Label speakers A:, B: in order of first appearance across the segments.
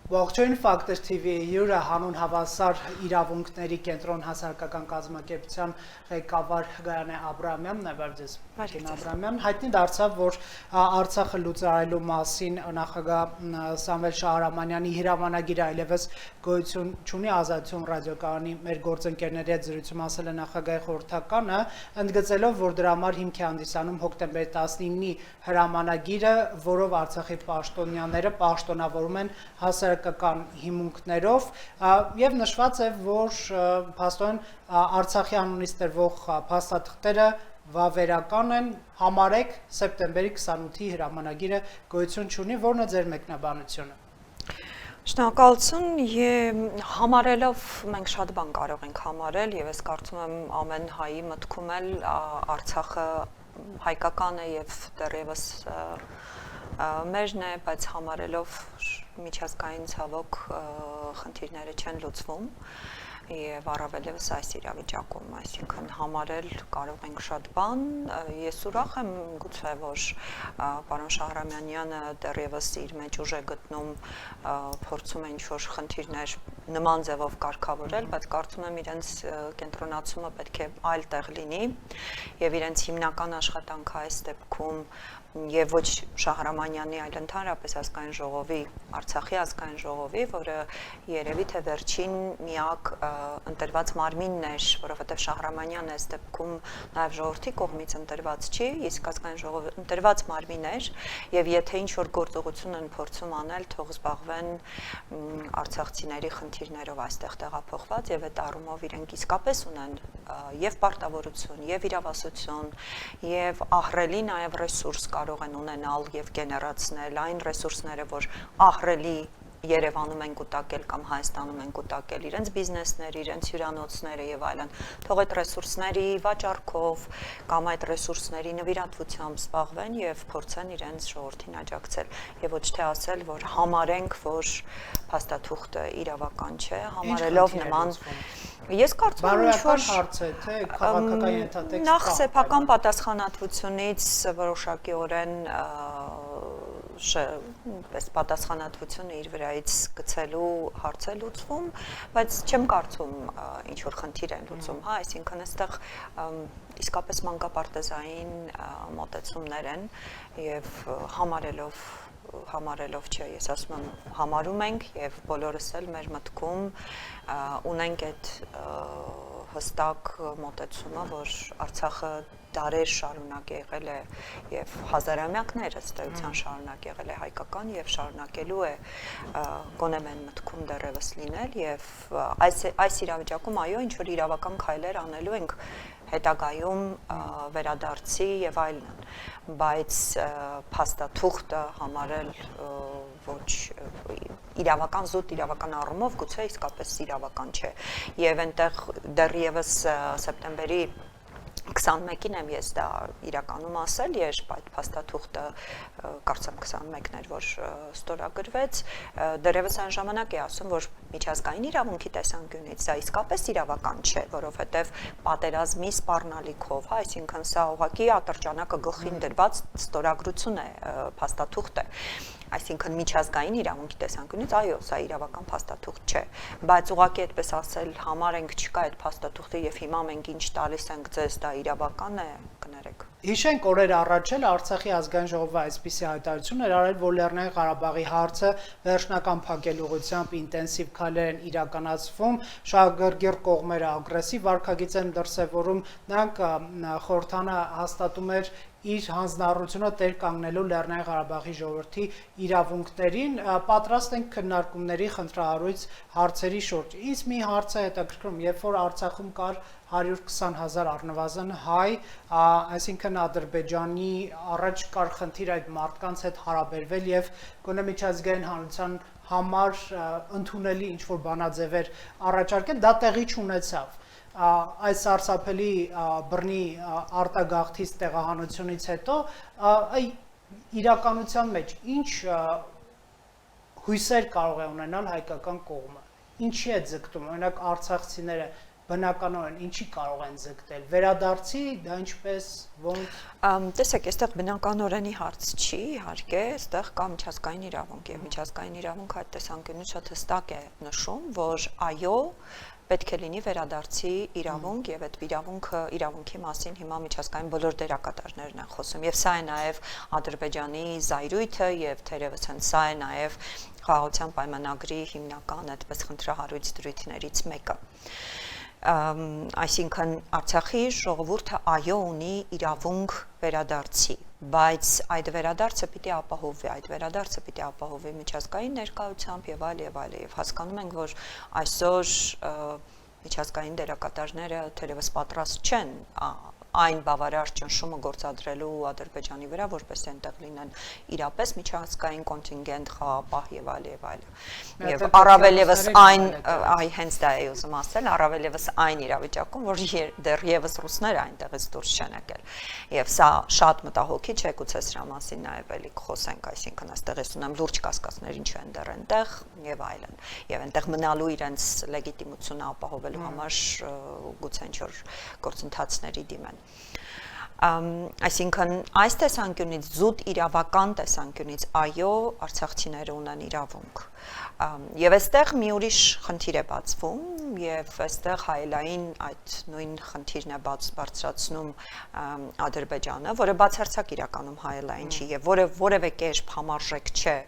A: Ողջույն Factor TV-ի հյուրը հանուն հավասար իրավունքների կենտրոն հասարակական կազմակերպության ղեկավար Գայանե Աբրահամյանն է, բարև Աբրահամյան, հայտնի դարձավ, որ Արցախը լուծարելու մասին նախագահ Սամվել Շահրամանյանի հրամանագիրը այլևս գոյություն չունի, Ազատություն ռադիոկայանի մեր գործընկերների հետ զրույցում ասել է նախագահի խորհրդականը, ընդգծելով, որ դրա համար հիմք է հանդիսանում հոկտեմբերի 19-ի հրամանագիրը, որով Արցախի պաշտոնյաները պաշտոնավորում են հասարակական հիմունքներով եւ նշված է, որ փաստորեն Արցախի անունից տրվող փաստաթղթերը վավերական են, համարեք սեպտեմբերի 28-ի հրամանագիրը գոյություն չունի, որն է ձեր մեկնաբանությունը։
B: Շնորհակալություն, համարելով մենք շատ բան կարող ենք համարել եւ ես կարծում եմ ամեն հայի մտքում էլ Արցախը հայկական է եւ դեռևս մերն է, բայց համարելով միջազգային ցավոք խնդիրները չեն լուծվում եւ առավելևս այս իրավիճակում, այսինքն համարել կարող ենք շատ բան, ես ուրախ եմ գուցե, որ պարոն Շահրամանյանը դեռևս իր մեջ ուժ է գտնում, փորձում է ինչ-որ խնդիրներ նման ձևով կարգավորել, բայց կարծում եմ իրենց կենտրոնացումը պետք է այլ տեղ լինի եւ իրենց հիմնական աշխատանքը այս դեպքում եւ ոչ Շահրամանյանի, այլ ընդհանրապես ազգային ժողովի, Արցախի ազգային ժողովի, որը երևի թե վերջին միակ ընտրված մարմինն էր, որովհետեւ Շահրամանյանը այս դեպքում նաեւ ժողովրդի կողմից ընտրված չի, իսկ ազգային ժողովը ընտրված մարմին էր եւ եթե ինչ որ գործողություն են փորձում անել, թող զբաղվեն արցախցիների խնդիրներով այստեղ տեղափոխված եւ այդ առումով իրենք իսկապես ունեն եւ պարտավորություն, եւ իրավասություն, եւ ահռելի նաեւ ռեսուրս կարող են ունենալ եւ գեներացնել այն ռեսուրսները, որ ահռելի Երևանում են կուտակել կամ Հայաստանում են կուտակել իրենց բիզնեսները, իրենց հյուրանոցները եւ այլն, թող այդ ռեսուրսների վաճառքով կամ այդ ռեսուրսների նվիրատվությամբ զբաղվեն եւ փորձեն իրենց ժողովրդին աջակցել եւ ոչ թե ասել, որ համարենք, որ փաստաթուղթը իրավական չէ, համարելով նման Ես կարծում եմ
A: ինչ-որ հարց է, թե քաղաքական ենթատեքստ
B: նախ սեփական պատասխանատվությունից որոշակիորեն պատասխանատվությունը իր վրայից գցելու հարց է լուծվում, բայց չեմ կարծում ինչ որ խնդիր են լուծում, հա, այսինքն այստեղ իսկապես մանկապարտեզային մոտեցումներ են եւ համարելով չէ, ես ասում եմ համարում ենք եւ բոլորս էլ մեր մտքում ունենք այդ հստակ մոտեցումը, որ Արցախը դարեր շարունակ եղել է եւ հազարամյակներ ըստ էության շարունակ եղել է հայկական եւ շարունակելու է գոնե մեն մտքում դեռևս լինել եւ այս իրավիճակում այո ինչ որ իրավական քայլեր անելու ենք հետագայում վերադարձի եւ այլն, բայց փաստաթուղթը համարել ոչ իրավական զուտ իրավական առումով գուցե իսկապես իրավական չէ եւ այնտեղ դեռևս սեպտեմբերի 21-ին եմ ես դա իրականում ասել, երբ այդ փաստաթուղթը կարծեմ 21-ն էր, որ ստորագրվեց, դեռևս այն ժամանակ է ասում, որ միջազգային իրավունքի տեսանկյունից սա իսկապես իրավական չէ, որովհետև պատերազմի սպառնալիքով, հա, այսինքն սա ուղղակի ատրճանակը գլխին դրված ստորագրություն է, փաստաթուղթ է, այսինքն միջազգային իրավունքի տեսանկյունից այո, սա իրավական փաստաթուղթ չէ, բայց ուղղակի այդպես ասել համարենք չկա այդ փաստաթուղթը եւ հիմա մենք ինչ տալիս ենք ձեզ դա իրավական է, կներեք։
A: Հիշենք օրեր առաջ էլ Արցախի ազգային ժողովը այսպիսի հայտարարություն էր արել, որ Լեռնային Ղարաբաղի հարցը վերջնական փակելու ուղղությամբ ինտենսիվ քայլեր են իրականացվում, շահագրգիռ կողմերը ագրեսիվ վարքագիծ են դրսևորում, նրանք խորհրդանը հաստատում էր իր հանձնառությունը տեր կանգնելու Լեռնային Ղարաբաղի ժողովրդի իրավունքներին, պատրաստ են քննարկումների խնդրահարույց հարցերի շուրջ։ Ինձ մի հարց է հետաքրքրում, երբ որ Արցախում կար 120,000 առնվազն հայ, այսինքն Ադրբեջանի առաջ կար խնդիր այդ մարդկանց հետ հարաբերվել եւ գոնե միջազգային հանրության համար ընդունելի ինչ-որ բանաձևեր առաջարկել, դա տեղի չունեցավ։ Այս սարսափելի բռնի արտագաղթից տեղահանությունից հետո իրականության մեջ ինչ հույսեր կարող է ունենալ հայկական կողմը։ ինչի է ձգտում, օրինակ արցախցիները բնականորեն ինչի կարող են ձգտել, վերադարձի, դա ինչպես, ոնց։
B: Տեսեք, այստեղ բնականորենի հարց չի, իհարկե, այստեղ կա միջազգային իրավունք եւ միջազգային իրավունքը այդ տեսանկյունից շատ հստակ է նշում, որ այո, պետք է լինի վերադարձի իրավունք եւ այդ իրավունքի մասին հիմա միջազգային բոլոր դերակատարներն են խոսում եւ սա է նաեւ Ադրբեջանի զայրույթը եւ թերևս հենց սա է նաեւ խաղաղության պայմանագրի հիմնական այդպես խնդրահարույց դրույթներից մեկը։ Այսինքն Արցախի ժողովուրդը այո ունի իրավունք վերադարձի, բայց այդ վերադարձը պիտի ապահովվի միջազգային ներկայությամբ եւ այլ եւ հասկանում ենք, որ այսօր միջազգային դերակատարները թերևս պատրաստ չեն այն բավարար ճնշումը գործադրելու Ադրբեջանի վրա, որպես այնտեղ լինեն իրապես միջազգային կոնտինգենտ, խաղապահ եւ այլ եւ այլ։ Եվ առավելևս այն, հենց դա է ուզում ասել, առավելևս այն իրավիճակում, որ դեռևս ռուսները այնտեղից դուրս չեն եկել։ Եվ սա շատ մտահոգիչ է, գուցե սրա մասին նաեւ էլի խոսենք, այսինքն այստեղ ես ունեմ լուրջ կասկածներ ինչու են դեռ այնտեղ եւ այլն։ Եվ այնտեղ մնալու իրենց լեգիտիմությունը ապահովելու համար գուցե ինչ-որ գործընթացների դիմեն։ Այսինքն այս տեսանկյունից զուտ իրավական տեսանկյունից այո արցախցիները ունեն իրավունք եւ այստեղ մի ուրիշ խնդիր է բացվում եւ այստեղ հայելային այդ նույն խնդիրն է բարձրացնում Ադրբեջանը, որը բացարձակ իրականում հայելային չի եւ որևէ կերպ համարժեք չէ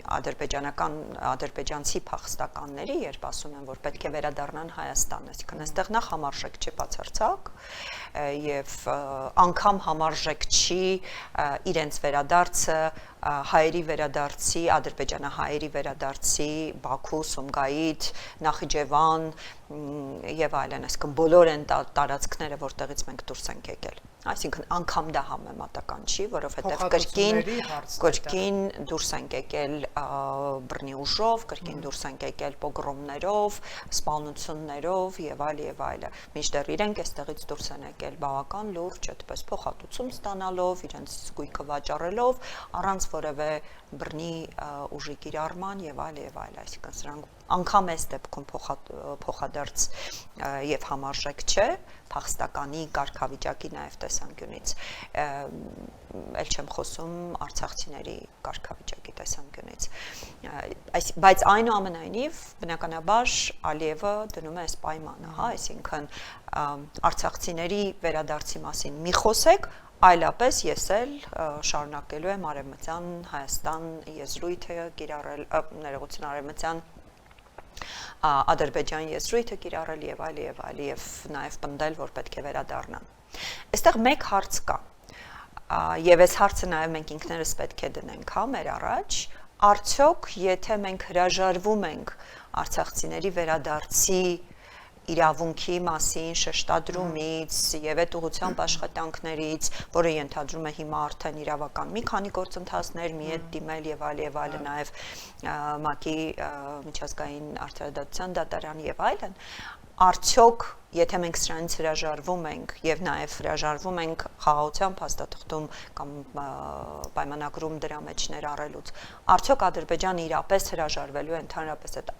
B: ադրբեջանցի փախստականների, երբ ասում են, որ պետք է վերադառնան Հայաստան, այսինքն այստեղ նախ համարժեք չի բացարձակ եւ անգամ համարժեք չի իրենց վերադարձը հայերի վերադարձի, ադրբեջանահայերի վերադարձի Բաքու, Սումգայիթ, Նախիջևան եւ այլն, այսինքն բոլոր այն տարածքները, որտեղից մենք դուրս ենք եկել։ Այսինքն անգամ դա համեմատական չի, որովհետև կրկին դուրս ենք եկել բռնի ուժով, կրկին դուրս ենք եկել պոգրոմներով, սպանություններով եւ այլ։ Մինչդեռ իրենք այստեղից դուրս են եկել բավական լուրջ, այդպես փոխհատուցում ստանալով, իրենց գույքը վաճառելով, առանց որևէ բռնի ուժի կիրառման եւ այլ, այսինքն սրանք անգամ այս դեպքում փոխադարձ եւ համարժեք չէ փախստականի կարգավիճակի նաեւ տեսանկյունից ել չեմ խոսում արցախցիների կարգավիճակի տեսանկյունից բայց այնուամենայնիվ բնականաբար Ալիևը դնում է այս պայմանը, հա, այսինքն արցախցիների վերադարձի մասին մի խոսեք այլապես ես էլ շարունակելու եմ Արևմտյան Հայաստան եզրույթը կիրառել ներողություն Արևմտյան Ադրբեջան եզրույթը կիրառել եւ այլ եւ նաեւ պնդել, որ պետք է վերադառնան։ Այստեղ մեկ հարց կա։ Եվ այս հարցը նաեւ մենք ինքներս պետք է դնենք, հա, մեր առաջ, արդյոք եթե մենք հրաժարվում ենք արցախցիների վերադարձի իրավունքի մասին շեշտադրումից եւ այդ ուղղությամբ աշխատանքներից, որը ենթադրում է հիմա արդեն իրավական մի քանի գործընթացներ, մի հետ դիմել եւ այլ նաեւ ՄԱԿ-ի միջազգային արդարադատության դատարան եւ այլն, արդյոք եթե մենք սրանից հրաժարվում ենք եւ նաեւ հրաժարվում ենք խաղաղության փաստաթղթում կամ պայմանագրում դրա մեջ ներառելուց, արդյոք Ադրբեջանը իրապես հրաժարվելու է ընդհանրապես այդ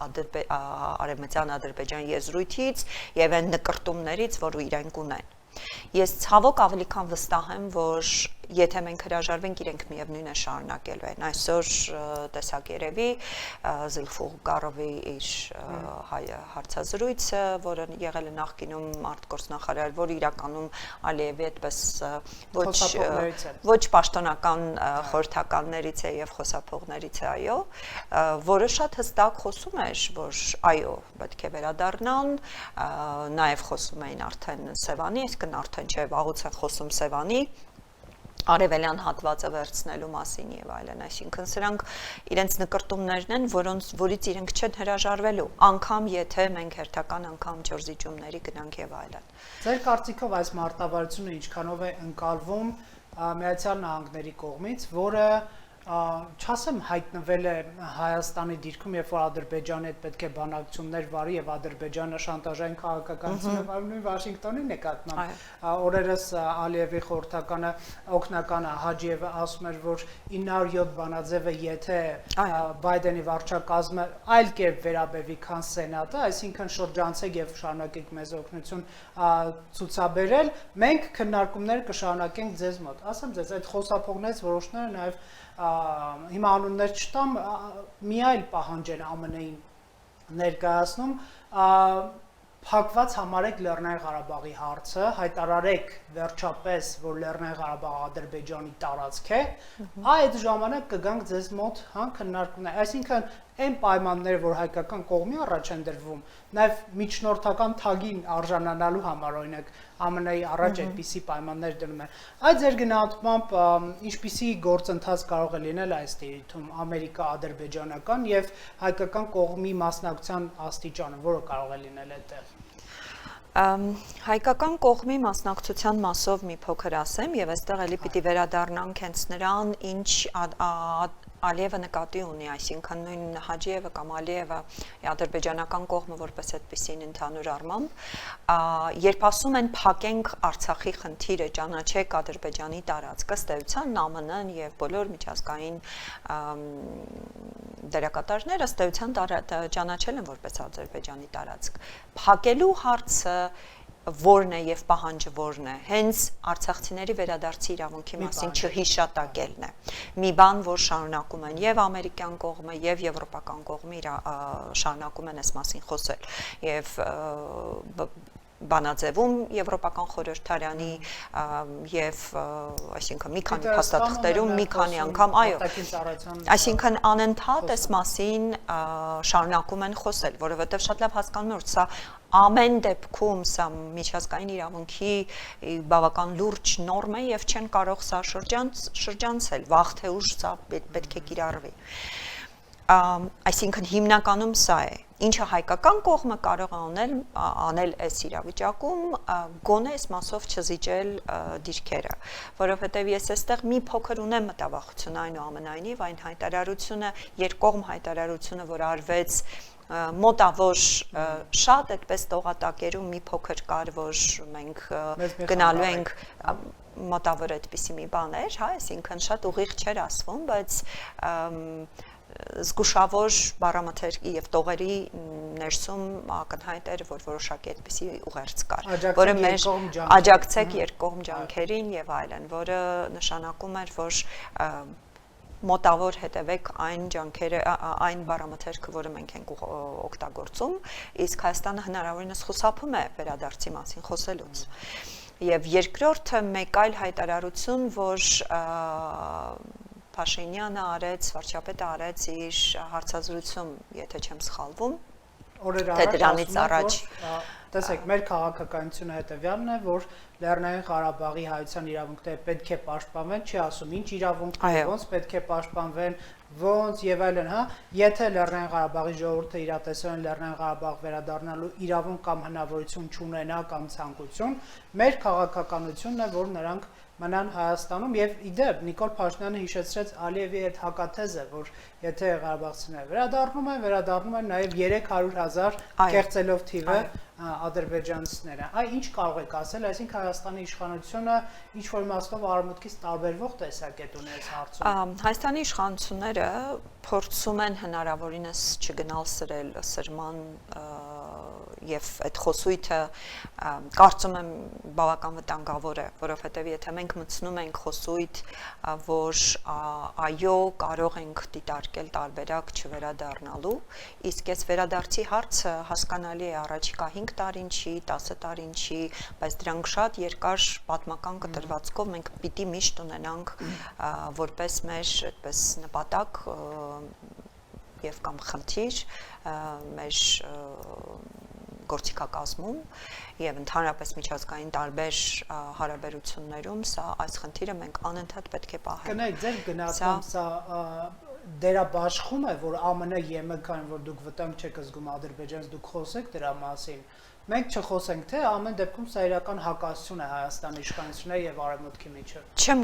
B: արևմտյան Ադրբեջան եզրույթից եւ այն նկրտումներից, որ իրենք ունեն։ Ես ցավոք ավելի քան վստահ եմ, որ եթե մենք հրաժարվենք, իրենք միևնույն է շարունակելու են։ Այսօր տեսակ երևի Զիլֆուղարովի իր հարցազրույցը, որը եղել է նախկինում արտգործնախարար, որ իրականում Ալիևի այդպես ոչ պաշտոնական խորհրդականներից է եւ խոսափողներից է, այո, որը շատ հստակ խոսում էր, որ այո, պետք է վերադառնան, նաեւ խոսում էին արդեն Սևանի, այսինքն արդեն չէ, վաղուց են խոսում Սևանի արևելյան հատվածը վերցնելու մասին եւ այլն, այսինքն սրանք իրենց նկրտումներն են, որից իրենք չեն հրաժարվելու, անգամ եթե մենք հերթական անգամ ջրզիջումների գնանք եւ այլն։
A: Ձեր կարծիքով այս մարտավարությունը ինչքանով է ընկալվում Միացյալ Նահանգների կողմից, որը չասեմ հայտնվել է Հայաստանի դիրքում, երբ որ Ադրբեջանի հետ պետք է բանակցություններ վարի եւ Ադրբեջանը շանտաժային քաղաքականություն է վարում Վաշինգտոնի նկատմամբ։ Օրերս Ալիևի խորհրդականը օգնականը Հաջիևը ասում էր, որ 907 բանաձևը եթե Բայդենի վարչակազմը այլ կերպ վերաբերվի, քան Սենատը, այսինքն շրջանցեք եւ շարունակեք մեզ օգնություն ցուցաբերել, մենք քննարկումներ կշարունակենք ձեզ մոտ։ Ասեմ ձեզ, այդ խոսափողներից որոշները նաեւ հիմա անուններ չտամ, մի այլ պահանջ են ԱՄՆ-ին ներկայացնում, փակված համարեք Լեռնային Ղարաբաղի հարցը, հայտարարեք վերջապես, որ Լեռնային Ղարաբաղը Ադրբեջանի տարածք է, այդ ժամանակ կգանք ձեզ մոտ քննարկումներ, այսինքն այն պայմանները, որ հայկական կողմի առաջ են դրվում, նաև միջնորդական թագին արժանանալու համար, օրինակ ԱՄՆ-ի առաջ այդպիսի պայմաններ դնում են։ Այդ ձեր գնահատմամբ ինչպիսի գործընթաց կարող է լինել այս դեպքում ամերիկա-ադրբեջանական եւ հայկական կողմի մասնակցության աստիճանը, որը կարող է լինել այդտեղ։
B: Հայկական կողմի մասնակցության մասով մի փոքր ասեմ եւ այստեղ էլի պիտի վերադառնանք հենց նրան, ինչ Ալիևը նկատի ունի, այսինքն նույն Հաջիևը կամ Ալիևը ադրբեջանական կողմը որպես այդպեսին ընդհանուր առմամբ, երբ ասում են փակենք Արցախի խնդիրը, ճանաչեք Ադրբեջանի տարածքը, ըստ էության ԱՄՆ-ն եւ բոլոր միջազգային դերակատարները ըստ էության ճանաչել են որպես Ադրբեջանի տարածք։ Փակելու հարցը որն է եւ պահանջը որն է, հենց արցախցիների վերադարձի իրավունքի մասին չհիշատակելն է։ Մի բան, որ շարունակում են եւ ամերիկյան կողմը եւ եվրոպական կողմը շարունակում են այս մասին խոսել եւ բանաձևում Եվրոպական խորհրդարանի եւ այսինքն մի քանի փաստաթղթերում մի քանի անգամ այսինքն անընդհատ այս մասին շարունակում են խոսել, որովհետեւ շատ լավ հասկանում են, որ սա ամեն դեպքում սա միջազգային իրավունքի բավական լուրջ նորմ է եւ չեն կարող սա շրջանցել, վաղ թե ուշ սա պետք է կիրառվի։ Այսինքն հիմնականում սա է, ինչը հայկական կողմը կարող է անել այս իրավիճակում, գոնե այս մասով չզիջել դիրքերը, որովհետև ես այստեղ մի փոքր ունեմ մտավախություն այնուամենայնիվ, այն հայտարարությունը, երկկողմ հայտարարությունը, որ արվեց մոտավոր շատ այդպես տողատակերում մի փոքր կար, որ մենք գնալու ենք մոտավոր այդպիսի մի բան էր, հա, այսինքն շատ ուղիղ չէր ասվում, բայց զգուշավոր բառամթերքի եւ տողերի ներսում ակնհայտ էր, որ որոշակի այդպիսի ուղերձ կար, որը մեր աջակցեք երկկողմ ջանքերին եւ այլն, որը նշանակում էր, որ մոտավոր հետևեք այն ջանքերը, այն բառամթերքը, որը մենք ենք օգտագործում, իսկ Հայաստանը հնարավորինս խուսափում է վերադարձի մասին խոսելուց։ Եվ երկրորդը մեկ այլ հայտարարություն, որ Փաշինյանը արեց, վարչապետը արեց իր հարցազրույցում, եթե չեմ սխալվում, թե դրանից առաջ
A: տեսեք, մեր քաղաքականությունը հետևյալն է, որ Լեռնային Ղարաբաղի հայության իրավունքները պետք է պաշտպանվեն, չի ասում ինչ իրավունքներ, ոնց պետք է պաշտպանվեն, ոնց եւ այլն, հա, եթե Լեռնային Ղարաբաղի ժողովուրդը իրատեսորեն Լեռնային Ղարաբաղ վերադառնալու իրավունք կամ հնարավորություն չունենա կամ ցանկություն, մեր քաղաքականությունն է, որ նրանք մնան Հայաստանում եւ իդեպ Նիկոլ Փաշինյանը հիշեցրեց Ալիևի այդ հակաթեզը, որ եթե ղարաբաղցիները վերադառնում են նաեւ 300,000 կեղծելով թիվը ադրբեջանցիները։ Այ ինչ կարող եք ասել, այսինքն Հայաստանի իշխանությունը ինչ որ իմաստով արևմուտքից տարբերվող տեսակետ ունի այս հարցում։
B: Հայաստանի իշխանությունները փորձում են հնարավորինս չգնալ սրման եւ այդ խոսույթը կարծում եմ բավական վտանգավոր է, որովհետեւ եթե մենք մտցնում ենք խոսույթ, որ այո, կարող ենք դիտարկել տարբերակ չվերադառնալու, իսկ այս վերադարձի հարցը հասկանալի է առաջիկա 5 տարին չի, 10 տարին չի, բայց դրանք շատ երկար պատմական կտրվածքով մենք պիտի միշտ ունենանք որպես մեր այդպես նպատակ եւ կամ խնդիր մեր գործիքակազմում եւ ընդհանրապես միջազգային տարբեր հարաբերություններում սա այս խնդիրը մենք անընդհատ պետք է պահենք։
A: Կնայեք ձեր գնահատմամբ սա դերաբաշխում է, որ ԱՄՆ ԵՄԿ-ն, որ դուք վտանգ չեք զգում Ադրբեջանից, դուք խոսեք դրա մասին։ Մենք չխոսենք, թե ամեն դեպքում սա իրական հակասություն է Հայաստանի իշխանությունների եւ Արևմուտքի միջեւ։
B: Չեմ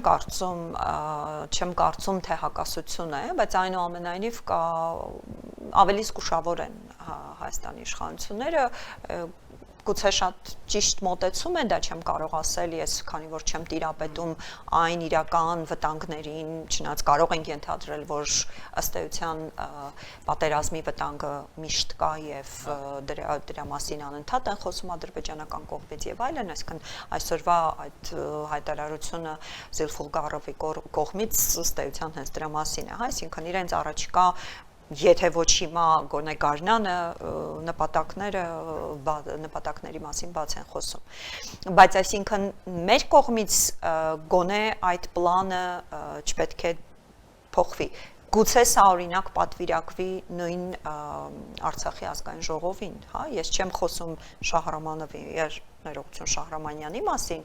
B: կարծում, թե հակասություն է, բայց այնուամենայնիվ կա ավելի զգուշավոր են Հայաստանի իշխանությունները, գուցե շատ ճիշտ մոտեցում են, դա չեմ կարող ասել ես, քանի որ չեմ տիրապետում այն իրական վտանգներին, չնայած կարող ենք ենթադրել, որ ըստ էության պատերազմի վտանգը միշտ կա եւ դրա մասին անընդհատ են խոսում ադրբեջանական կողմից եւ այլն, այսինքն այսօրվա այդ հայտարարությունը Զիլֆուլգարովի կողմից ըստ էության հենց դրա մասին է, այսինքն իրենց առաջիկա եթե ոչ հիմա գոնե գարնանը նպատակների մասին բաց են խոսում բայց այսինքն մեր կողմից գոնե այդ պլանը չպետք է փոխվի գուցե սա օրինակ պատվիրակվի նույն Արցախի ազգային ժողովին, հա, ես չեմ խոսում Շահրամանովի, ներողություն Շահրամանյանի մասին,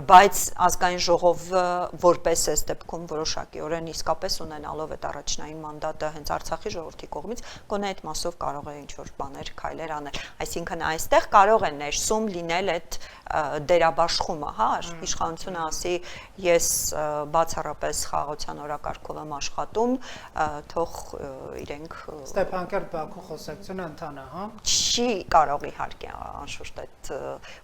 B: բայց ազգային ժողովը որպես այս դեպքում որոշակիորեն իսկապես ունենալով այդ առաջնային մանդատը հենց Արցախի ժողովրդի կողմից, գոնե այդ մասով կարող է ինչ-որ բաներ, քայլեր անել, այսինքն այստեղ կարող է ներսում լինել այդ դերաբաշխումը, հա, իշխանությունը ասի, ես բացառապես խաղաղության օրակարգով եմ աշխատում, թող իրենք
A: Ստեփանկերտ Բաքու խոսակցությունը ընթանա, հա։
B: Չի կարող իհարկե անշուշտ այդ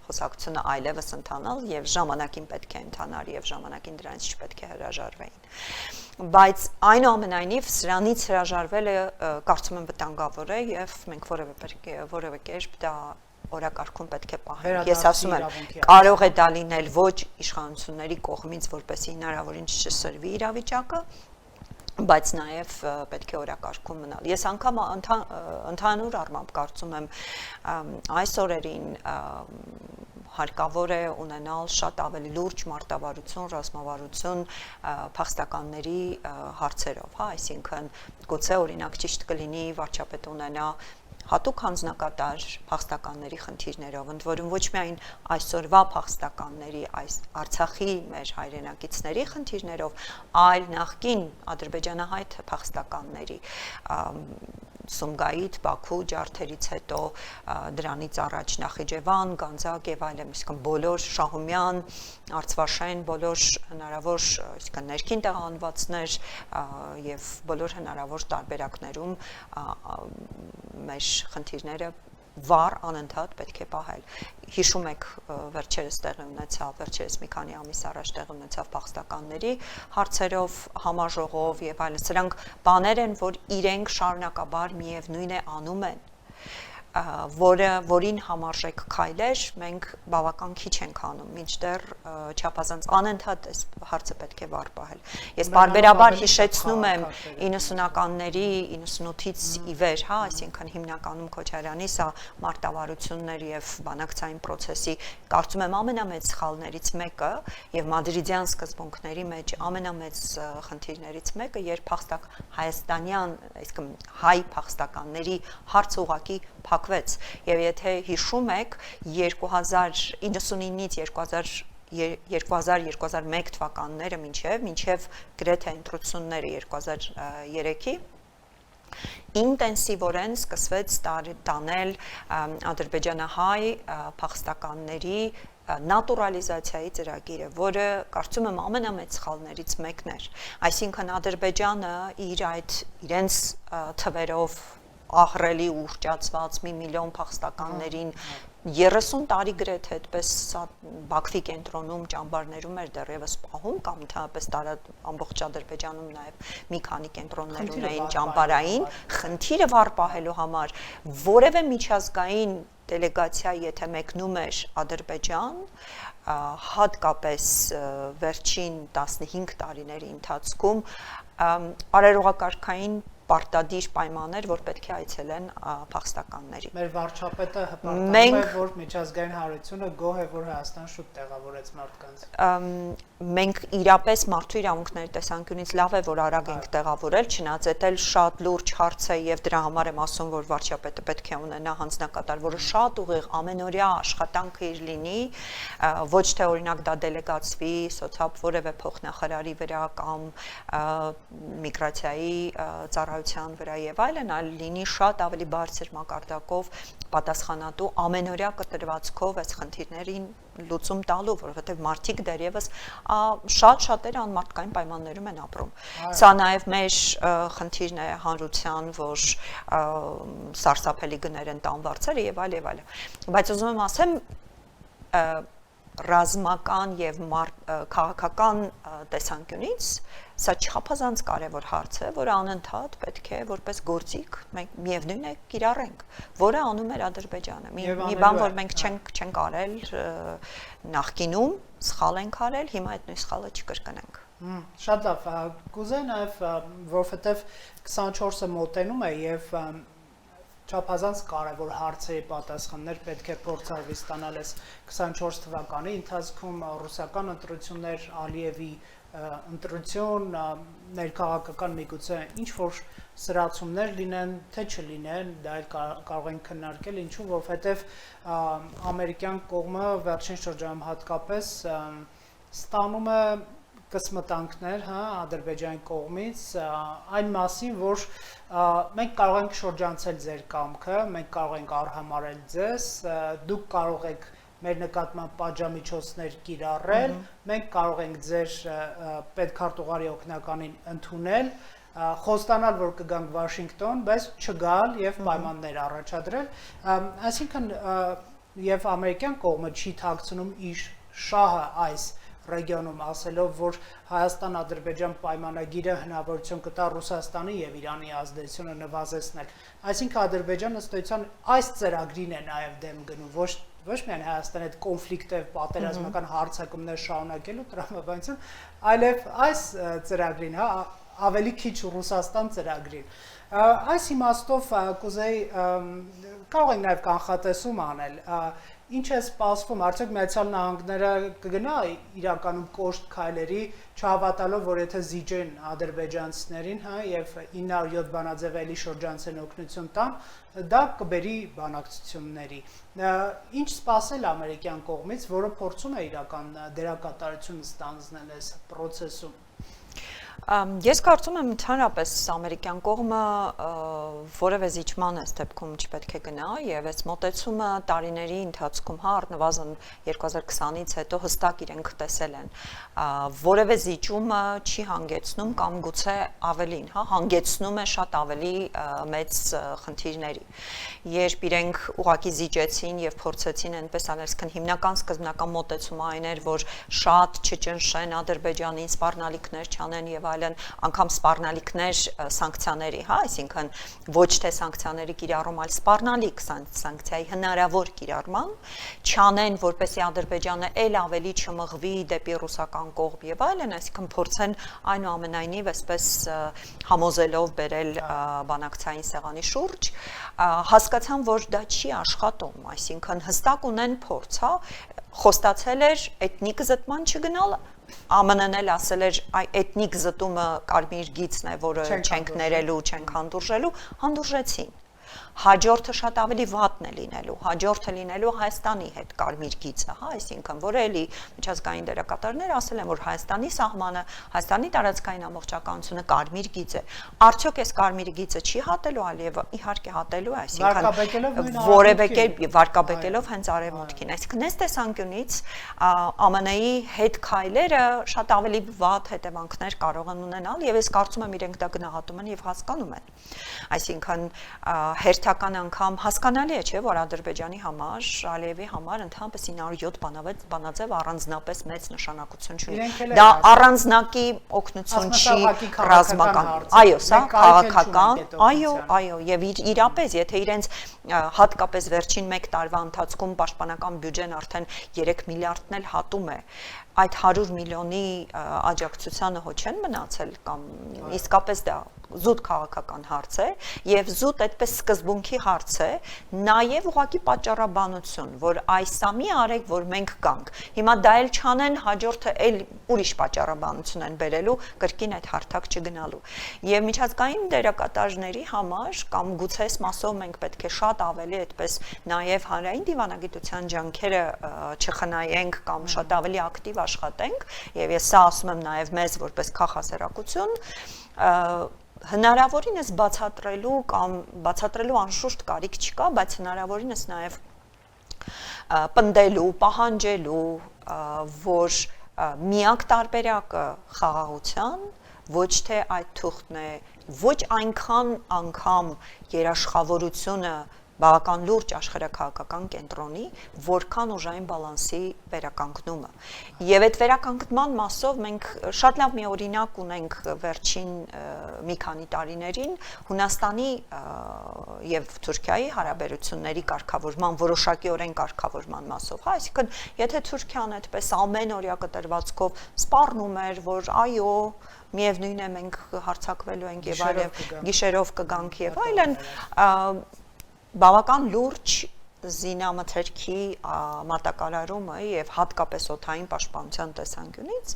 B: խոսակցությունը այլևս ընթանալ եւ ժամանակին պետք է ընթանար եւ ժամանակին դրանից չպետք է հրաժարվեին բայց այնուամենայնիվ սրանից հրաժարվելը կարծում եմ վտանգավոր է եւ մենք որևէ կերպ դա օրակարգում պետք է պահենք ես ասում եմ կարող է դա լինել ոչ իշխանությունների կողմից որպեսզի հնարավորինս չսրվի իրավիճակը բայց նաև պետք է օրակարգում մնալ։ Ես անգամ ընդհանուր առմամբ կարծում եմ այս օրերին հարկավոր է ունենալ շատ ավելի լուրջ մարտավարություն, ռազմավարություն փախստականների հարցերով, հա, այսինքն գուցե օրինակ ճիշտ կլինի վարչապետ ունենա հատուկ հանձնակատար փախստականների խնդիրներով, ընդ որում ոչ միայն այսօրվա փախստականների, այս Արցախի մեր հայրենակիցների խնդիրներով, այլ նախկին ադրբեջանահայ փախստականների Սումգայիթ, Բաքու ջարդերից հետո դրանից առաջ Նախիջևան, Գանձակ եւ այլն, այսինքն բոլոր Շահումյան, Արցվաշեն, բոլոր հնարավոր, այսինքն ներքին տեղահանվածներ եւ բոլոր հնարավոր տարբերակներում մեր խնդիրները վառ անընդհատ պետք է պահել։ Հիշում եք վերջերս մի քանի ամիս առաջ տեղի ունեցավ փախստականների հարցերով համաժողով եւ այլն։ Սրանք բաներ են, որ իրենք շարունակաբար միևնույն է անում են, որին համարժեք քայլեր մենք բավական քիչ ենք անում, մինչդեռ չափազանց անընդհատ այս հարցը պետք է վառ պահել։ Ես բարբերաբար հիշեցնում եմ 90-ականների 98-ից ի վեր, հա, այսինքն հիմնականում Քոչարյանի սա մարտավարություններ եւ բանակցային process-ի կարծում եմ ամենամեծ սխալներից մեկը եւ մադրիդյան սկզբունքների մեջ ամենամեծ խնդիրներից մեկը, երբ հայաստանյան, այսինքն հայ փախստականների հարց ուղակի փակվեց եւ եթե հիշում եք 2099-ից 2000-2001 թվականները մինչև գրեթե ընտրությունները 2003-ի ինտենսիվորեն սկսվեց տանել ադրբեջանահայ փախստականների նատուրալիզացիայի ծրագիրը, որը կարծում եմ ամենամեծ սխալներից մեկն էր։ Այսինքն Ադրբեջանը իր այդ իրենց թվերով ահռելի ուռճացված 1 միլիոն փախստականներին 30 տարի գրեթե այդպես Բաքվի կենտրոնում ճամբարներում էր դեռևս պահում կամ ընդհանրապես ամբողջ Ադրբեջանում նաև մի քանի կենտրոններ ունեին ճամբարային, խնդիրը վառ պահելու համար որևէ միջազգային դելեգացիա եթե մեկնում էր Ադրբեջան, հատկապես վերջին 15 տարիների ընթացքում արարողակարգային պարտադիր պայմաններ, որ պետք է այցելեն փախստականների։
A: Մեր վարչապետը հպարտանում է, որ միջազգային հանրությունը գոհ է, որ Հայաստան շուտ տեղավորեց մարդկանց։
B: Մենք իրապես մարդու իրավունքների տեսանկյունից լավ է, որ արագ ենք տեղավորել, չնայած դա շատ լուրջ հարց է եւ դրա համար եմ ասում, որ վարչապետը պետք է ունենա հանձնակատար, որը շատ ուղիղ ամենօրյա աշխատանքը իր լինի, ոչ թե օրինակ դա դելեգացվի սոցիալ որևէ փոխնախարարի վրա կամ միգրացիայի ծառայության վրա եւ այլն, այլ լինի շատ ավելի բարձր մակարդակով պատասխանատու ամենօրյա կտրվածքով այս խնդիրներին լուծում տալու, որովհետև մարդիկ դեռևս շատ-շատերը անմարդկային պայմաններում են ապրում։ Սա նաև մեր խնդիրն է հանրության, որ սարսափելի գներ են տան վարձերը եւ այլ եւ այլ։ Բայց ուզում եմ ասեմ, ռազմական եւ քաղաքական տեսանկյունից սա չափազանց կարևոր հարց է, որը անընդհատ պետք է որպես գործիք մենք միևնույն է կիրառենք, որը անում էր Ադրբեջանը։ Մի բան, որ մենք չենք արել նախկինում, սխալ ենք արել, հիմա այդ նույն սխալը չկրկնենք։
A: Շատ լավ, կուզեի նաև, որովհետև 24-ը մոտենում է եւ չափազանց կարևոր հարցերի պատասխաններ պետք է փորձարվի ստանալ այս 24 թվականի ընթացքում ռուսական ընտրություններ, Ալիևի ընտրություն, ներքաղաքական միգուցե ինչ որ սրացումներ լինեն, թե չլինեն, դա էլ կարող ենք քննարկել, ինչու, որովհետև ամերիկյան կողմը վերջին շրջանում հատկապես ստանում է կսմտանքներ, Ադրբեջանի կողմից, այն մասին, որ մենք կարող ենք շրջանցել ձեր կամքը, մենք կարող ենք արհամարել ձեզ, դուք կարող եք մեր նկատմամբ պատժամիջոցներ կիրառել, մենք կարող ենք ձեր պետքարտուղարի օգնականին ընդունել, խոստանալ, որ կգանք Վաշինգտոն, բայց չգալ եւ պայմաններ առաջադրել, այսինքն եւ ամերիկյան կողմը չի թաքցնում իր շահը այս ռեգիոնում ասելով, որ Հայաստան-Ադրբեջան պայմանագիրը հնարավորություն կտա Ռուսաստանի եւ Իրանի ազդեցությունը նվազեցնել։ Այսինքն Ադրբեջանը ըստ էության այս ծրագրին է նաեւ դեմ գնում, ոչ միայն Հայաստանի հետ կոնֆլիկտը պատերազմական հարձակումներ շարունակելու տրամաբանություն, այլև այս ծրագրին, ավելի քիչ Ռուսաստան ծրագրին։ Այս իմաստով կուզեի կարող ենք նաեւ կանխատեսում անել, ինչ է սպասվում, արդյոք Միացյալ Նահանգները կգնա իրականում կոշտ քայլերի, չհավատալով, որ եթե զիջեն ադրբեջանցիներին, եւ 907 բանաձև էլի շրջանցեն օգնություն տան, դա կբերի բանակցությունների։ Ինչ սպասել ամերիկյան կողմից, որը փորձում է իրական դերակատարություն ստանձնել այս process-ում։
B: Ես կարծում եմ ընդհանրապես ամերիկյան կողմը որևէ զիջման այս դեպքում չպետք է գնա եւ այս մոտեցումը տարիների ընթացքում առնվազն 2020-ից հետո հստակ իրենք տեսել են որևէ զիջումը չի հանգեցնում կամ գուցե ավելին, հանգեցնում է շատ ավելի մեծ խնդիրների։ Երբ իրենք ուղղակի զիջեցին եւ փորձեցին այնպես այսքան հիմնական սկզբնական մոտեցումը այն էր, որ շատ չճնշեն Ադրբեջանին, սպառնալիքներ չանեն եւ այլն, անգամ սպառնալիքներ սանկցիաների, այսինքն ոչ թե սանկցիաների կիրառում, այլ սպառնալիք սանկցիայի հնարավոր կիրառման, չանեն, որպեսզի Ադրբեջանը ել ավելի չմղվի դեպի ռուսական կողմ եւ այլն, այսինքն փորձեն այնուամենայնիվ այսպես համոզելով բերել բանակցային սեղանի շուրջ, հասկացան, որ դա չի աշխատում, այսինքն հստակ ունեն փորձ, խոստացել էր էթնիկ զտման չգնալը, ԱՄՆ-ն էլ ասել էր էթնիկ զտումը կարմիր գիծն է, որը չենք ներելու, չենք հանդուրժելու, հանդուրժեցին։ Հաջորդը շատ ավելի վատն է լինելու, հաջորդը լինելու Հայաստանի հետ կարմիր գիծը, այսինքն, որը էլի միջազգային դերակատարներ ասել են, որ Հայաստանի սահմանը, Հայաստանի տարածքային ամբողջականությունը կարմիր գիծ է։ Արդյոք այս կարմիր գիծը չի հատելու Ալիևը, իհարկե հատելու է, այսինքն որևէ կերպ վարկաբեկելով հենց արևմուտքին։ Այսինքն այս տեսանկյունից ԱՄՆ-ի հետ քայլերը շատ ավելի վատ հետևանքներ կարող են ունենալ եւ ես կարծում եմ իրենք դա գնահատում են եւ հասկանում են։ Այսինքն հերթական անգամ հասկանալի է, չէ, որ Ադրբեջանի համար, Ալիևի համար ընդհանրապես 907 բանաձև առանձնապես մեծ նշանակություն չունի։ Դա առանձնակի օգնություն չի ռազմական։ Այո, սա քաղաքական, այո, եւ իրապես, եթե իրենց հատկապես վերջին 1 տարվա ընթացքում պաշտպանական բյուջեն արդեն 3 միլիարդն էլ հատում է, այդ 100 միլիոնի աջակցությանը հո չեն մնացել կամ իսկապես դա զուտ քաղաքական հարց է եւ զուտ այդպես սկզբունքի հարց է նաեւ ուղղակի պատճառաբանություն որ այսա մի արեք որ մենք գանք հիմա դա էլ չանեն հաջորդը էլ ուրիշ պատճառաբանություն են բերելու կրկին այդ հարթակ չգնալու եւ միջազգային դերակատարների համար կամ գուցե այս մասով մենք պետք է շատ ավելի այդպես նաեւ հանրային դիվանագիտության ջանքերը չխնայենք կամ շատ ավելի ակտիվ աշխատենք եւ ես սա ասում եմ նաեւ մեզ որպես քաղաքասերակցություն հնարավորինս բացատրելու կամ բացատրելու անշուշտ կարիք չկա, բայց հնարավորինս նաև պնդելու, պահանջելու, որ միակ տարբերակը խաղաղության ոչ թե այդ թուղթն է, ոչ այնքան անգամ երաշխավորությունը բավական լուրջ աշխարհակաղակական կենտրոնի, որքան ուժային բալանսի վերականգնումը։ Եվ այդ վերականգնման մասով մենք շատ լավ մի օրինակ ունենք վերջին մի քանի տարիներին Հունաստանի եւ Թուրքիայի հարաբերությունների կարգավորման որոշակիորեն կարգավորման մասով, հա, այսինքն եթե Թուրքիան այդպես ամենօրյա կտրվածքով սպառնում էր, որ այո միևնույն է մենք հարձակվելու ենք եւ այլն գիշերով կգանք եւ այլն բավական լուրջ զինամթերքի մատակարարումը եւ հատկապես օդային պաշտպանության տեսանկյունից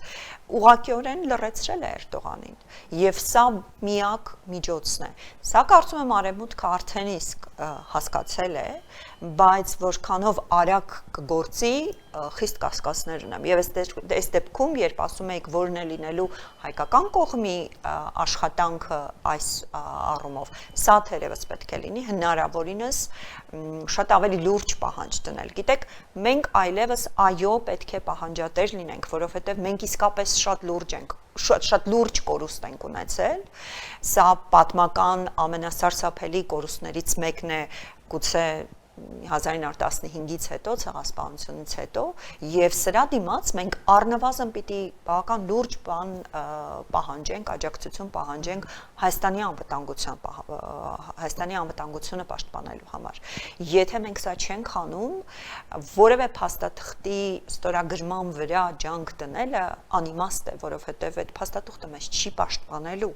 B: ուղղակիորեն լրացրել է Էրդողանին եւ սա միակ միջոցն է սա կարծում եմ արևմուտքը արդեն իսկ հասկացել է բայց որքանով արագ կգործի խիստ կասկածներ ունեմ եւ այս դեպքում երբ ասում եք որն է լինելու հայկական կողմի աշխատանքը այս առումով սա թերևս պետք է լինի հնարավորինս շատ ավելի լուրջ պահանջ դնել գիտեք մենք այլևս այո պետք է պահանջատեր լինենք որովհետեւ մենք իսկապես շատ լուրջ ենք շատ լուրջ կորուստ ենք ունեցել սա պատմական ամենասարսափելի կորուստներից մեկն է գուցե 1915-ից հետո ցեղասպանությունից հետո եւ սրա դիմաց մենք առնվազն պիտի բավական լուրջ բան պահանջենք աջակցություն պահանջենք Հայաստանի անվտանգությունը պաշտպանելու համար եթե մենք սա չենք անում որևէ փաստաթղթի ստորագրման վրա ջանք դնելը անիմաստ է որովհետեւ այդ փաստաթուղթը մեզ չի պաշտպանելու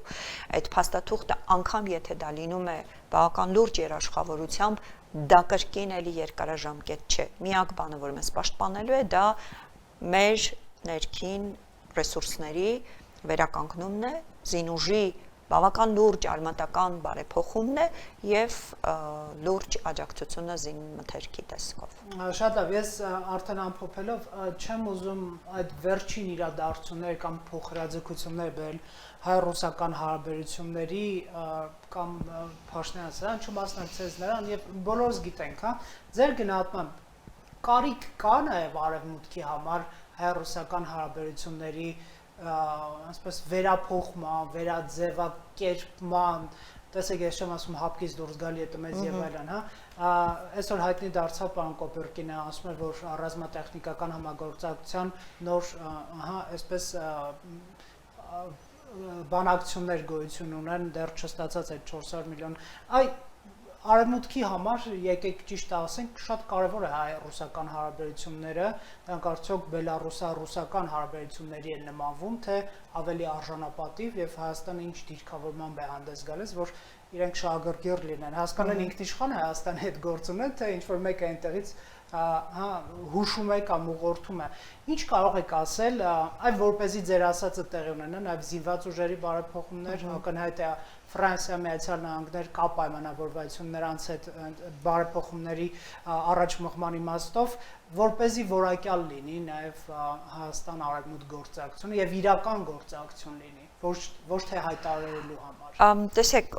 B: այդ փաստաթուղթը անգամ եթե դա լինում է բավական լուրջ երաշխավորությամբ դա կրկին էլի երկարաժամկետ չէ։ Միակ բանը, որ մեզ պաշտպանելու է, դա մեր ներքին ռեսուրսների վերականգնումն է, զինուժի բավական լուրջ արմատական բարեփոխումն է եւ լուրջ աջակցությունը զինմթերքի տեսքով։
A: Շատ լավ, ես արդեն ամփոփելով չեմ ուզում այդ վերջին իրադարձություններ կամ փոխհրաձգություններ բերել հայ-ռուսական հարաբերությունների կամ Փաշինյանը չմասնակցեց նրան եւ բոլորս գիտենք, հա, ձեր գնահատմամբ կարիք կա նաեւ արևմուտքի համար հայ-ռուսական հարաբերությունների ասես վերափոխման, վերաձևակերպման, տեսեք ես չեմ ասում հապկից դուրս գալի է մեծ եւ այլն, հա, այսօր հայտնի դարձավ պարոն Կոպերկինը ասում էր, որ ռազմատեխնիկական համագործակցության նոր, հա, այսպես բանակցություններ գոյություն ունեն դեռ չստացած այդ 400 միլիոն այ արևմուտքի համար եկեք ճիշտ ասենք շատ կարևոր է հայ-ռուսական հարաբերությունները դրանք արդյոք բելարուսա-ռուսական հարաբերությունների են նմանվում թե ավելի արժանապատիվ եւ Հայաստանը ինչ դիրքավորման է հանդես գալիս որ իրենք շահագրգիռ լինեն հասկանալ ինքնիշխան Հայաստանի հետ գործ ունեն թե ինչ որ մեկը այնտեղից հա հուշում է կամ ուղղորդում է ինչ կարող եք ասել այ որպեսզի ձեր ասածը տեղի ունենա նաև զինված ուժերի բարեփոխումներ ակնհայտ է Ֆրանսիա, Միացյալ Նահանգներ կա պայմանավորվածություն նրանց հետ բարեփոխումների առաջ մղման իմաստով, որպեսզի որակյալ լինի նաև Հայաստան արևմուտք գործակցությունը եւ իրական գործակցություն լինի, ոչ թե հայտարարելու համար։
B: Տեսեք,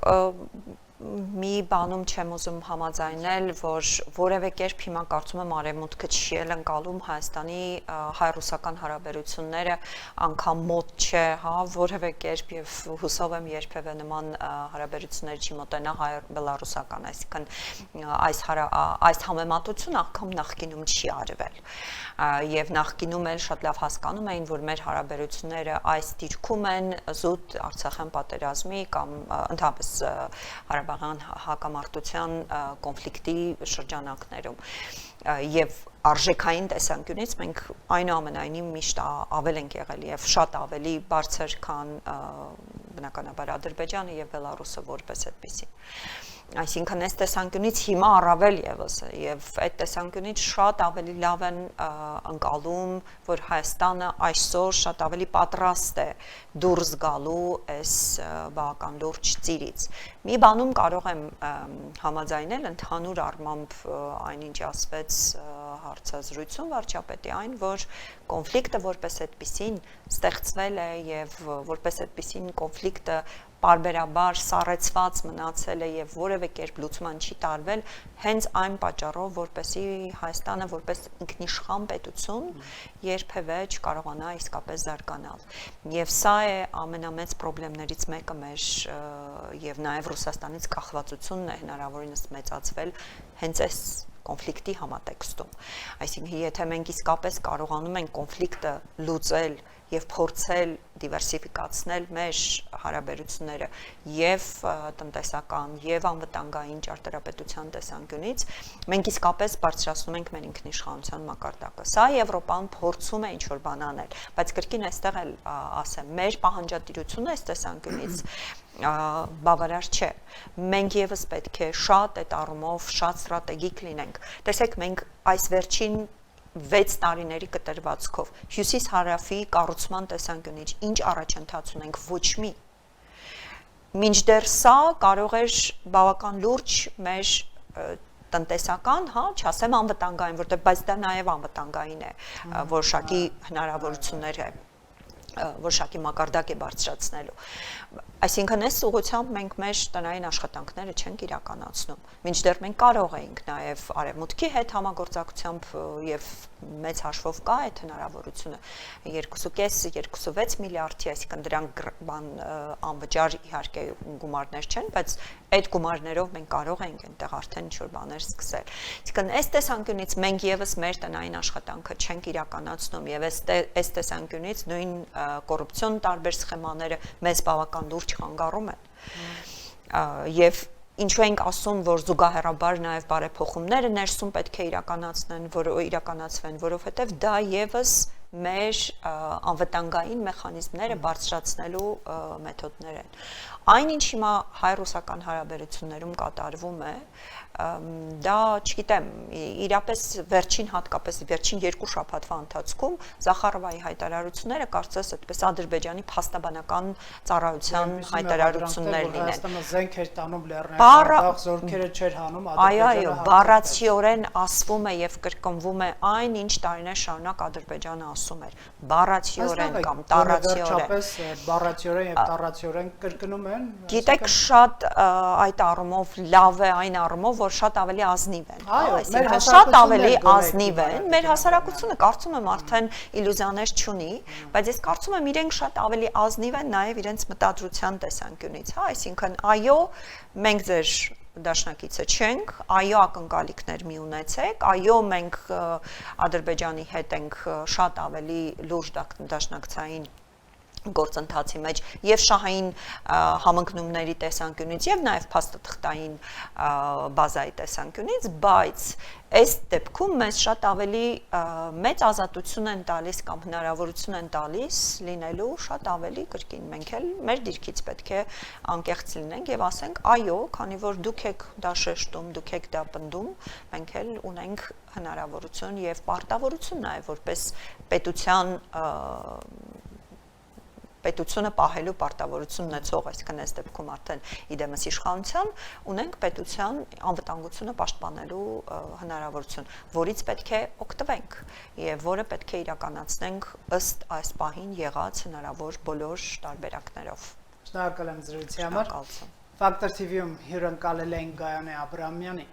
B: մի բանում չեմ ուզում համաձայնել, որ որևէ կերպ հիմա կարծում եմ արևմուտքը չի ընկալում Հայաստանի հայ-ռուսական հարաբերությունները անգամ մոտ չէ, հա, որևէ կերպ եւ հուսով եմ երբևէ նման հարաբերություններ չի մոտենա հայ-բելարուսական, այսինքն այս համեմատությունը անգամ նախկինում չի արվել։ Եվ նախկինում էլ շատ լավ հասկանում էին, որ մեր հարաբերությունները այս դիրքում են զուտ Արցախյան պատերազմի կամ ընդհանրապես Ղարաբաղյան հակամարտության կոնֆլիկտի շրջանակներում եւ արժեքային տեսանկյունից մենք այնուամենայնիվ միշտ ավել ենք եղել եւ շատ ավելի բարձր, քան բնականաբար Ադրբեջանը եւ Բելարուսը որպես այդպեսին։ Այսինքն այս տեսանկյունից հիմա առավել եւս եւ այդ տեսանկյունից շատ ավելի լավ են ընկալում, որ Հայաստանը այսօր շատ ավելի պատրաստ է դուրս գալու այս բավական լուրջ ծիրից։ Մի բանում կարող եմ համաձայնել ընդհանուր առմամբ այնինչ ասվեց հարցազրույցում վարչապետի այն, որ կոնֆլիկտը որպես այդպեսին ստեղծվել է եւ որպես այդպեսին կոնֆլիկտը պարբերաբար սառեցված մնացել է եւ որևէ կերպ լուծման չի տարվել հենց այն պատճառով, որպեսզի Հայաստանը որպես ինքնիշխան պետություն երբևէ չկարողանա իսկապես զարգանալ։ Եվ սա է ամենամեծ խնդիրներից մեկը մեր եւ նաեւ Ռուսաստանից կախվածությունն է հնարավորինս մեծացվել հենց այս կոնֆլիկտի համատեքստում։ Այսինքն, եթե մենք իսկապես կարողանում ենք կոնֆլիկտը լուծել եւ փորձել դիվերսիֆիկացնել մեր հարաբերությունները եւ տնտեսական եւ անվտանգային ճարտարապետության տեսանկյունից, մենք իսկապես բարձրացնում ենք մեր ինքնիշխանության մակարդակը։ Սա Եվրոպան փորձում է ինչ-որ բան անել, բայց կրկին այստեղ էլ ասեմ, մեր պահանջատիրությունը այս տեսանկյունից բավարար չէ։ Մենք եւս պետք է շատ այդ առումով շատ ստրատեգիկ լինենք։ Տեսեք, մենք այս վերջին 6 տարիների կտրվածքով հյուսիս-հարավի կառուցման տեսանկյունից ինչ առաջընթաց ունենք, ոչ մի։ Մինչդեռ սա կարող էր բավական լուրջ մեր տնտեսական, չասեմ անվտանգային, որտեղ բայց դա նաև անվտանգային է, որոշակի հնարավորություններ է, որոշակի մակարդակ է բարձրացնելու։ Այսինքն այս ուղղությամբ մենք մեր տնային աշխատանքները չենք իրականացնում։ Մինչդեռ մենք կարող էինք նաև արևմուտքի հետ համագործակցությամբ եւ մեծ հաշվով կա այդ հնարավորությունը 2.5-2.6 միլիարդի, այսինքն դրանք անվճար իհարկե գումարներ չեն, բայց այդ գումարներով մենք կարող ենք այնտեղ արդեն ինչ-որ բաներ սկսել։ Այսինքն այս տեսանկյունից մենք եւս մեր տնային աշխատանքը չենք իրականացնում եւ այս տեսանկյունից նույն կոռուպցիոն տարբեր սխեմաները մեզ բավական լուրջ խանգարում են։ Եվ ինչու ենք ասում, որ զուգահեռաբար նաև բարեփոխումները ներսում պետք է իրականացվեն, որովհետև դա եւս մեր անվտանգային մեխանիզմները բարձրացնելու մեթոդներ են։ Այնինչ հիմա հայ-ռուսական հարաբերություններում կատարվում է, դա, չգիտեմ, իրապես վերջին հատկապես վերջին 2 շաբաթվա ընթացքում Զախարովայի հայտարարությունները կարծես այդպես Ադրբեջանի փաստաբանական ծառայության հայտարարություններ լինեն։
A: Հայաստանը զենք էր տանում Լեռնային զորքերը չէր հանում
B: Այո, բառացիորեն ասվում է եւ կրկնվում է այն, ինչ տարիներ շարունակ Ադրբեջանը ասում էր, բառացիորեն կամ տառացիորեն։
A: Վերջապես բառացիորեն եւ տառացիորեն կրկնում են։
B: Գիտեք, շատ այդ առումով լավ է այն առումով, որ շատ ավելի ազնիվ են, այսինքն շատ ավելի ազնիվ են, մեր հասարակությունը կարծում եմ արդեն իլյուզիաներ չունի, բայց ես կարծում եմ իրենք շատ ավելի ազնիվ են նաև իրենց մտադրության տեսանկյունից, այսինքն այո, մենք ձեր դաշնակիցը չենք, այո ակնկալիքներ մի ունեցեք, այո մենք Ադրբեջանի հետ ենք շատ ավելի լուրջ դաշնակցային գործընթացի մեջ եւ շահային համընկնումների տեսանկյունից եւ նաեւ փաստաթղթային բազայի տեսանկյունից, բայց այս դեպքում մեզ շատ ավելի մեծ ազատություն են տալիս կամ հնարավորություն են տալիս լինելու շատ ավելի կրկին մենք էլ մեր դիրքից պետք է անկեղծ լինենք եւ ասենք այո, քանի որ դուք եք դա շեշտում, դուք եք դա պնդում, մենք էլ ունենք հնարավորություն եւ պարտավորություն նաեւ որպես պետությունը պահելու պարտավորություն ունեցող, այսինքն այս դեպքում արդեն իդեմս իշխանության ունենք պետության անվտանգությունը պաշտպանելու հնարավորություն, որից պետք է օգտվենք եւ որը պետք է իրականացնենք ըստ այս պահին եղած հնարավոր բոլոր տարբերակներով։
A: Շնորհակալ եմ զրույցի համար։ Factor TV-ում հյուրընկալել ենք Գայանե Աբրահամյանին։